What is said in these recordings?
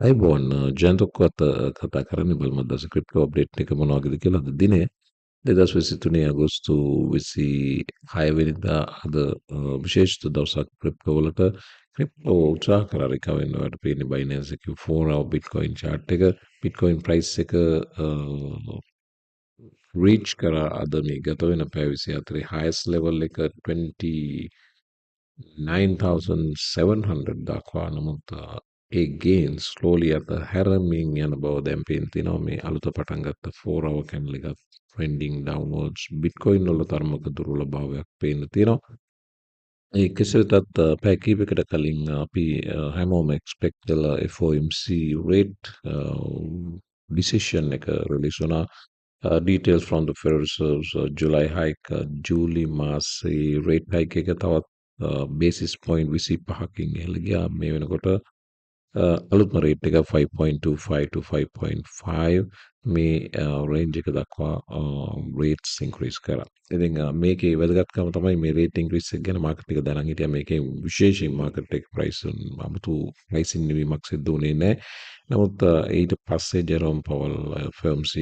අයිබෝන් ජයන්තොක්වත් කතා කරන්න බලමදස ක්‍රිප්ටෝ අප්ඩේට් එක මොනවාගේද කියලා අද දිනේ 2023 අගෝස්තු 26 වෙනිදා අද විශේෂිත දවසක් ක්‍රිප්ටෝ වලට ක්‍රිප්ටෝ උත්සාහ කරා රිකවර් වෙනවට පේන්නේ Binance එකේ 4 hour Bitcoin chart එක Bitcoin price එක reach කරා අද මේ ගත වෙන පැය 24 highest level එක 29,700 දක්වා නමුත් ඒ gain slowly අත හැරමින් යන බව දැන් පේන තියෙනවා මේ අලුත පටන් ගත්ත 4 hour candle එක trending downwards Bitcoin වල තරමක දුර්වල භාවයක් පේන්න තියෙනවා. ඒ කෙසේ වෙතත් පැය කිහිපයකට කලින් අපි හැමෝම එක්ස්පෙක්ට් කළ FOMC rate decision එක රිලීස් වුණා. Details from the Federal Reserve's July hike ජූලි මාසේ rate hike එක තවත් basis point 25කින් ඉහළ ගියා. මේ වෙනකොට අලුත්ම රේට් එක 5.25 to 5.5 මේ රේන්ජ් එක දක්වා රේට්ස් ඉන්ක්‍රීස් කරා. ඉතින් මේකේ වැදගත්කම තමයි මේ රේට් ඉන්ක්‍රීස් එක ගැන මාකට් එක දැනන් හිටියා. මේකේ විශේෂයෙන් මාකට් එක ප්‍රයිස් අමුතු ප්‍රයිසින් නිවීමක් සිද්ධ වුණේ නැහැ. නමුත් ඊට පස්සේ ජෙරෝම් පවල් FOMC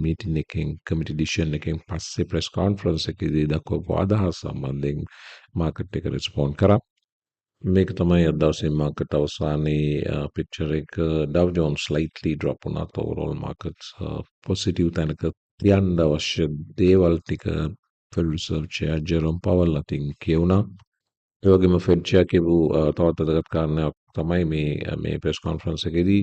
මීටින් එකෙන් කමිටි ඩිසිෂන් එකෙන් පස්සේ ප්‍රෙස් කොන්ෆරන්ස් එකේදී දක්වපු අදහස් සම්බන්ධයෙන් මාකට් එක රෙස්පොන්ඩ් කරා. මේක තමයි අද දවසේ මාකට් අවසානයේ පික්චර් එක Dow Jones slightly drop වුණත් overall markets positive තැනක තියන්න අවශ්‍ය දේවල් ටික Federal Reserve Chair Jerome Powell අතින් කියවුණා. ඒ වගේම Fed Chair කියපු තවත් වැදගත් කාරණයක් තමයි මේ press conference එකේදී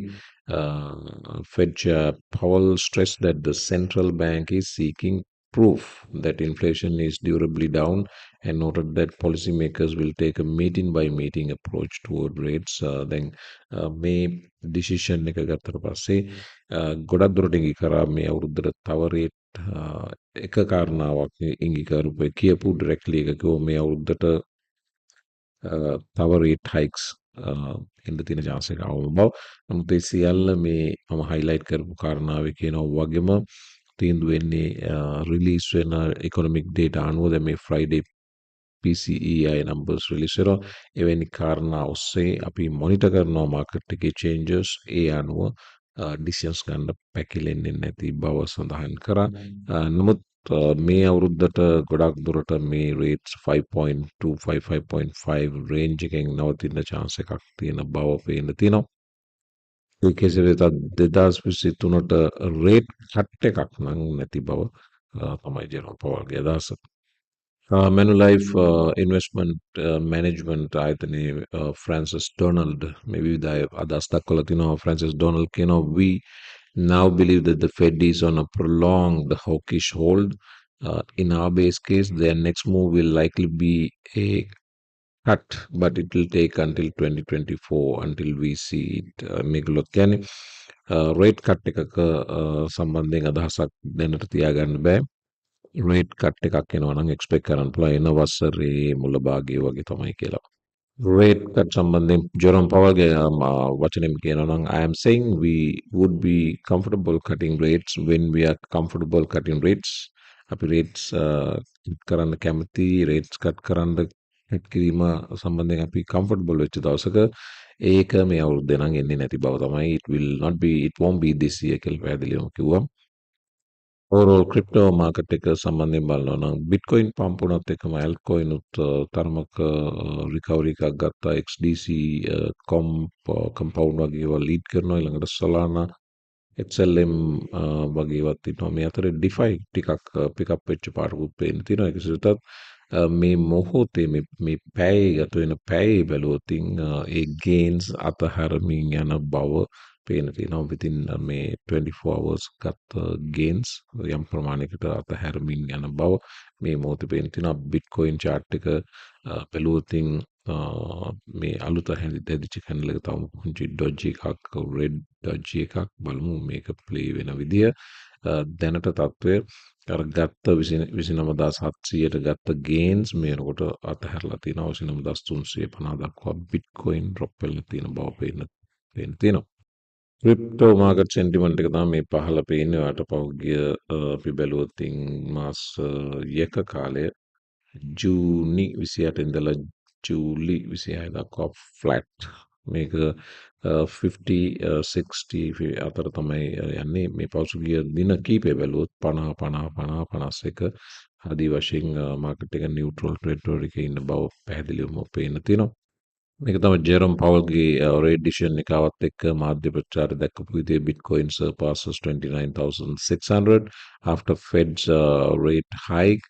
Fed Chair Powell stressed that the central bank is seeking proof that inflation is durably down and noted that policymakers will take a meeting by meeting approach toward rates. Then මේ decision එක ගත්තට පස්සේ ගොඩක් දුරට ඉඟි කරා මේ අවුරුද්දට තව rate එක කාරණාවක් ඉඟි කරපු කියපු ඩිරෙක්ට්ලි එක කිව්ව මේ අවුරුද්දට තව රේට් හයික්ස් එන්න තියෙන chance එක අවම බව. නමුත් ඒ සියල්ල මේ මම highlight කරපු කාරණාවේ කියනවා වගේම තීන්දුව වෙන්නේ රිලීස් වෙන economic data අනුව දැන් මේ Friday PCEI numbers release වෙනවා. එවැනි කාරණා ඔස්සේ අපි මොනිටර් කරනවා මාකට් එකේ changes ඒ අනුව decisions ගන්න පැකිලෙන්නේ නැති බව සඳහන් කරා. නමුත් මේ අවුරුද්දට ගොඩක් දුරට මේ rates 5.25 5.5 range එකෙන් නවතින chance එකක් තියෙන බව පේන්න තියෙනවා. ඒ කෙසේ වෙතත් 2023ට rate cut එකක් නම් නැති බව තමයි ජෙරෝම් පවල්ගේ අදහස. Manulife investment management ආයතනයේ Francis Donald මේ විවිධ අදහස් දක්වලා තිනවා. Francis Donald කියනවා we now believe that the Fed is on a prolonged hawkish hold. In our base case, their next move will likely be a cut, but it will take until 2024 until we see it. මේගොල්ලෝ කියන්නේ rate cut එකක සම්බන්ධයෙන් අදහසක් දැනට තියාගන්න බෑ. Rate cut එකක් එනවා නම් එක්ස්පෙක්ට් කරන්න පුළුවන් එන වසරේ මුල භාගයේ වගේ තමයි කියලා. රේට් කට් සම්බන්ධයෙන් ජෙරෝම් පවල්ගේ වචනෙන් කියනවා නම් I am saying we would be comfortable cutting rates when we are comfortable cutting rates. අපි rates කරන්න කැමති rates cut කරන්න කට් කිරීම සම්බන්ධයෙන් අපි comfortable වෙච්ච දවසක ඒක මේ අවුරුද්දේ නම් එන්නේ නැති බව තමයි it won't be this year කියලා පැහැදිලිවම කිව්වා. overall crypto market එක සම්බන්ධයෙන් බලනවා නම් bitcoin pump උනත් එකම altcoin උත් තරමක recovery එකක් ගත්තා XDC compound වගේ ඒවා lead කරනවා ඊළඟට Solana XLM වගේ ඒවාත් තියෙනවා මේ අතරේ DeFi ටිකක් pick up වෙච්ච පාටකුත් පේන්න තියෙනවා ඒක සිතත් මේ මොහොතේ මේ පැය ගත වෙන පැය බැලුවොත් ඒ gains අතහැරමින් යන බව පේන තියෙනවා within මේ 24 hours ගත්ත gains යම් ප්‍රමාණයකට අතහැරමින් යන බව මේ මොහොතේ පේන තියෙනවා bitcoin chart එක බැලුවොත් මේ අලුත හැදිච්ච candle එක තම පුංචි dodgy එකක් red dodgy එකක් බලමු මේක play වෙන විදිය දැනට තත්ත්වය අර ගත්ත 29700ට ගත්ත gains මේනකොට අතහැරලා තියෙනවා 29350 දක්වා bitcoin drop වෙලා තියෙන බව පේන තියෙනවා ක්‍රිප්ටෝ මාකට් සෙන්ටිමන්ට් එක තමයි මේ පහළ පේන්නේ වාට පහුගිය අපි බැලුවොත් මාස යක කාලය ජූනි 28 ඉඳලා ජූලි 26 දක්වා ෆ්ලැට් මේක 50 60 අතර තමයි යන්නේ මේ පසුගිය දින කීපය බැලුවොත් 50 ආදී වශයෙන් මාකට් එක නියුට්‍රල් ටෙරිටරි එකේ ඉන්න බව පැහැදිලිවම පේන්න තියෙනවා. මේක තමයි ජෙරම් පවල්ගේ රේඩිෂන් එකවත් එක්ක මාධ්‍ය ප්‍රචාර දැක්කපු විදිහේ Bitcoin surpasses 29,600 after Fed's rate hike.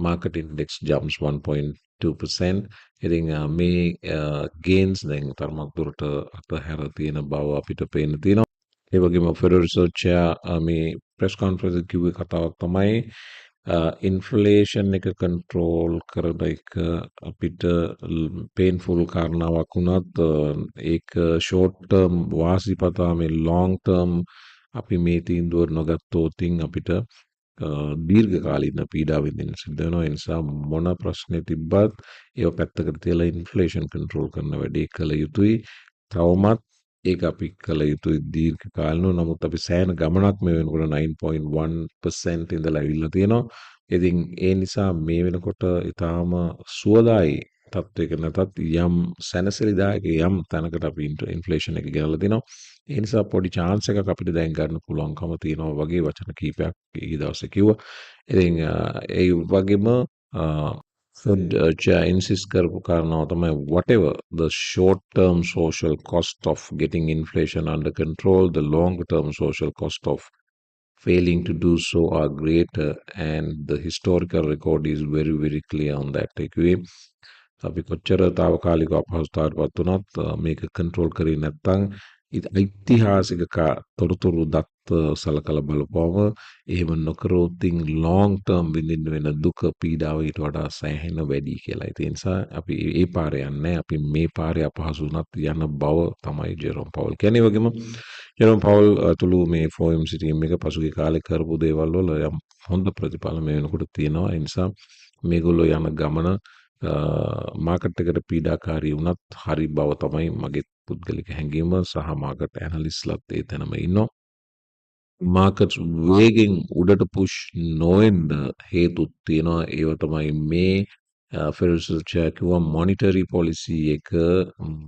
Market index jumps 1.2%. ඉතින් මේ gains දැන් තරමක් දුරට අතහැර තියෙන බව අපිට පේන්න තියෙනවා. ඒ වගේම ෆෙඩරල් රිසර්ව් චෙයා මේ ප්‍රෙස් කොන්ෆරන්ස් එකේ කිව්වේ කතාවක් තමයි ඉන්ෆ්ලේෂන් එක කන්ට්‍රෝල් කරන එක අපිට පේන්ෆුල් කාරණාවක් වුණත් ඒක ෂෝට් ටර්ම් වාසිපතා මේ ලොං ටර්ම් අපි මේ තීන්දුව නොගත්තොතින් අපිට දීර්ඝකාලීන පීඩා විඳින්න සිද්ධ වෙනවා. ඒ නිසා මොන ප්‍රශ්නේ තිබ්බත් ඒව පැත්තකට තියලා ඉන්ෆ්ලේෂන් කන්ට්‍රෝල් කරන වැඩේ කළ යුතුයි. තවමත් ඒක අපි කළ යුතුයි දීර්ඝකාලීනව. නමුත් අපි සෑහෙන ගමනක් මේ වෙනකොට 9.1% ඉඳලා ඇවිල්ලා තියෙනවා. ඉතින් ඒ නිසා මේ වෙනකොට ඊටාම සුවදායි තත්වයක නැතත් යම් සැනසිලිදායක යම් තැනකට අපි ඉන්ෆ්ලේෂන් එක ගෙනල්ලා දෙනවා. ඒ නිසා පොඩි chance එකක් අපිට දැන් ගන්න පුළුවන්කම තියෙනවා වගේ වචන කීපයක් ඊ දවසේ කිව්වා. ඉතින් ඒ වගේම Fed insist කරපු කාරණාව තමයි whatever the short term social cost of getting inflation under control, the long term social cost of failing to do so are greater, and the historical record is very very clear on that. ඒකේ අපි කොච්චර తాවකාලික අපහසුතාවයටපත් වුණත් මේක control කරේ නැත්නම් ඓතිහාසික තොරතුරු දත්ත සලකලා බලපුවම එහෙම නොකරොත් ලොං ටර්ම් විඳින්න වෙන දුක පීඩාව ඊට වඩා සෑහෙන වැඩි කියලා. ඒ නිසා අපි ඒ පාරේ යන්නේ අපි මේ පාරේ අපහසු වුණත් යන බව තමයි ජෙරොම් පවල් කියන්නේ. වගේම ජෙරොම් පවල් තුළු මේ FOMC ටීම් එක පසුගිය කාලේ කරපු දේවල් වල යම් හොඳ ප්‍රතිඵල මේ වෙනකොට තියෙනවා. ඒ නිසා මේගොල්ලෝ යන ගමන මාකට් එකට පීඩාකාරී වුණත් හරි බව තමයි මගේ පුද්ගලික හැඟීම සහ මාකට් ඇනලිස්ට්ලාත් ඒ තැනම ඉන්නවා. මාකට්ස් වේගෙන් උඩට පුෂ් නොවෙන්න හේතුත් තියෙනවා. ඒව තමයි මේ ෆෙඩරල් රිසර්ව් චෙයා කිව්වා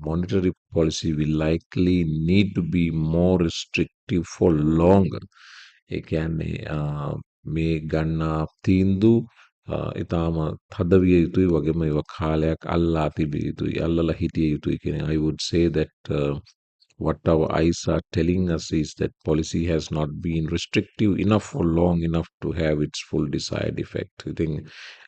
monetary policy will likely need to be more restrictive for longer. ඒ කියන්නේ මේ ගන්නා තීන්දුව ඉතාම තද විය යුතුයි වගේම ඒවා කාලයක් අල්ලා තිබිය යුතුයි අල්ලලා හිටිය යුතුයි කියන I would say that what our eyes are telling us is that policy has not been restrictive enough for long enough to have its full desired effect. ඉතින්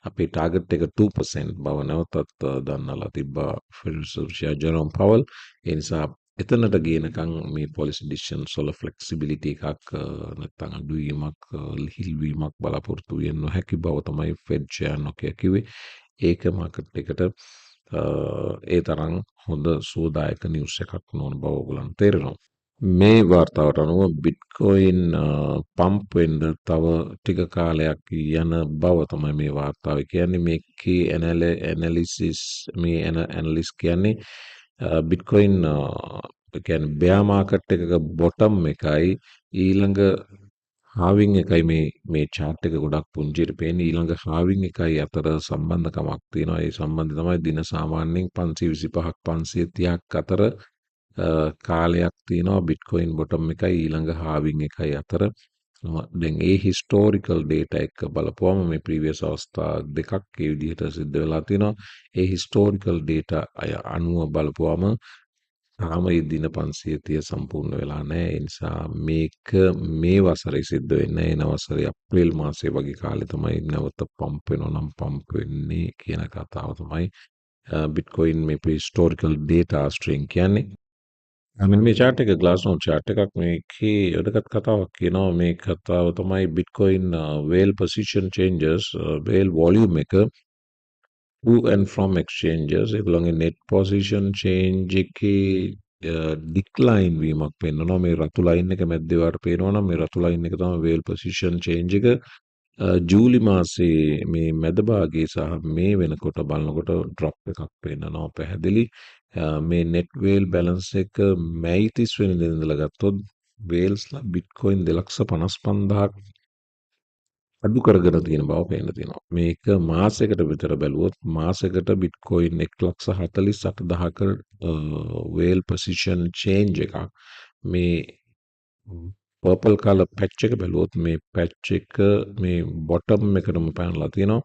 අපේ ටාගට් එක 2% බව නැවතත් දන්නලා තිබ්බා ෆෙඩරල් රිසර්ව් චෙයා ජෙරොම් පවල්. ඒ නිසා එතනට ගේනකම් මේ policy decisions වල flexibility එකක් නැත්නම් අඩුවීමක් හිල්වීමක් බලාපොරොත්තු වෙන්න නොහැකි බව තමයි ෆෙඩ් චෙයා නොකිය කිව්වේ. ඒක මාකට් එකට ඒ තරම් හොඳ සුවදායක නිවුස් එකක් නොවන බව ඔයගොල්ලන්ට තේරෙනවා. මේ වාර්තාවට අනුව බිට්කොයින් පම්ප් වෙන්න තව ටික කාලයක් යන බව තමයි මේ වාර්තාවේ කියන්නේ. මේකේ ඇනලිසිස් මේ ඇනලිස්ට් කියන්නේ බිට්කොයින් කියන්නේ බෙයා මාකට් එකක බොටම් එකයි ඊළඟ හාවින් එකයි මේ chart එක ගොඩක් පුංචියට පේන්නේ. ඊළඟ හාවින් එකයි අතර සම්බන්ධකමක් තියෙනවා. ඒ සම්බන්ධය තමයි දින සාමාන්‍යයෙන් 525ක් 530ක් අතර කාලයක් තියෙනවා බිට්කොයින් බොටම් එකයි ඊළඟ හාවින් එකයි අතර. දැන් ඒ historical data එක බලපුවම මේ previous අවස්ථා දෙකක් ඒ විදිහට සිද්ධ වෙලා තියෙනවා. ඒ historical data අනුව බලපුවම තාම මේ දින 530 සම්පූර්ණ වෙලා නැහැ. ඒ නිසා මේක මේ වසරේ සිද්ධ වෙන්නේ එන වසරේ අප්‍රේල් මාසයේ වගේ කාලේ තමයි නැවත පම්ප් වෙනවා නම් පම්ප් වෙන්නේ කියන කතාව තමයි බිට්කොයින් මේ historical data string කියන්නේ. මේ chart එක glassnode chart එකක් මේකේ වැදගත් කතාවක් කියනවා. මේ කතාව තමයි Bitcoin whale position changes whale volume එක to and from exchanges ඒගොල්ලන්ගේ net position change එකේ decline වීමක් පෙන්වනවා. මේ රතු ලයින් එක මැද්දේ වාට පේනවා නම් මේ රතු ලයින් එක තමයි whale position change එක. ජූලි මාසේ මේ මැද භාගයේ සහ මේ වෙනකොට බලනකොට drop එකක් පෙන්නනවා පැහැදිලි. මේ net whale balance එක මැයි 30 වෙනිදා ඉඳලා ගත්තොත් whales ලා bitcoin 255,000ක් අඩු කරගෙන තියෙන බව පේන්න තියෙනවා. මේක මාසයකට විතර බැලුවොත් මාසයකට බිට්කොයින් 1,48,000ක වේල් පොසිෂන් චේන්ජ් එකක් මේ පර්පල් කලර් පැච් එක බැලුවොත් මේ පැච් එක මේ බොටම් එකටම පැනලා තියෙනවා.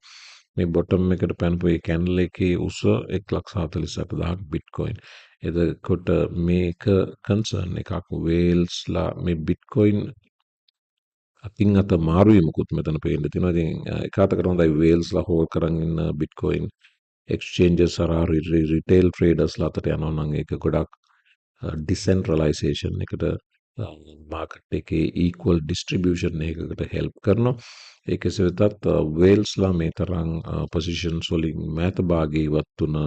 මේ බොටම් එකට පැනපු ඒ කැන්ඩල් එකේ උස 1,48,000ක් බිට්කොයින්. එතකොට මේක කන්සර්න් එකක් වේල්ස්ලා මේ බිට්කොයින් අතින් අත මාරුවීමකුත් මෙතන පේන්න තියෙනවා. ඉතින් එක අතකට හොඳයි වේල්ස්ලා හෝල්ඩ් කරන් ඉන්න බිට්කොයින් එක්ස්චේන්ජස් හරහා රිටේල් ට්‍රේඩර්ස්ලා අතට යනවා නම් ඒක ගොඩක් ඩිසෙන්ට්‍රලයිසේෂන් එකට මාකට් එකේ ඊක්වල් ඩිස්ට්‍රිබියුෂන් එකකට හෙල්ප් කරනවා. ඒ කෙසේ වෙතත් වේල්ස්ලා මේ තරම් පොසිෂන්ස් වලින් මෑත භාගයේ ඉවත් වුණ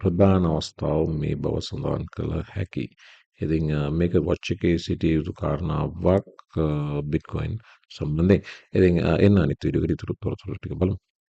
ප්‍රධාන අවස්ථාව මේ බව සඳහන් කළ හැකියි. ඉතින් මේක වොච් එකේ සිටිය යුතු කාරණාවක් බිට්කොයින් සම්බන්ධයෙන්. ඉතින් එන්න අනිත් වීඩියෝ එකට තොරතුරු ටික බලමු.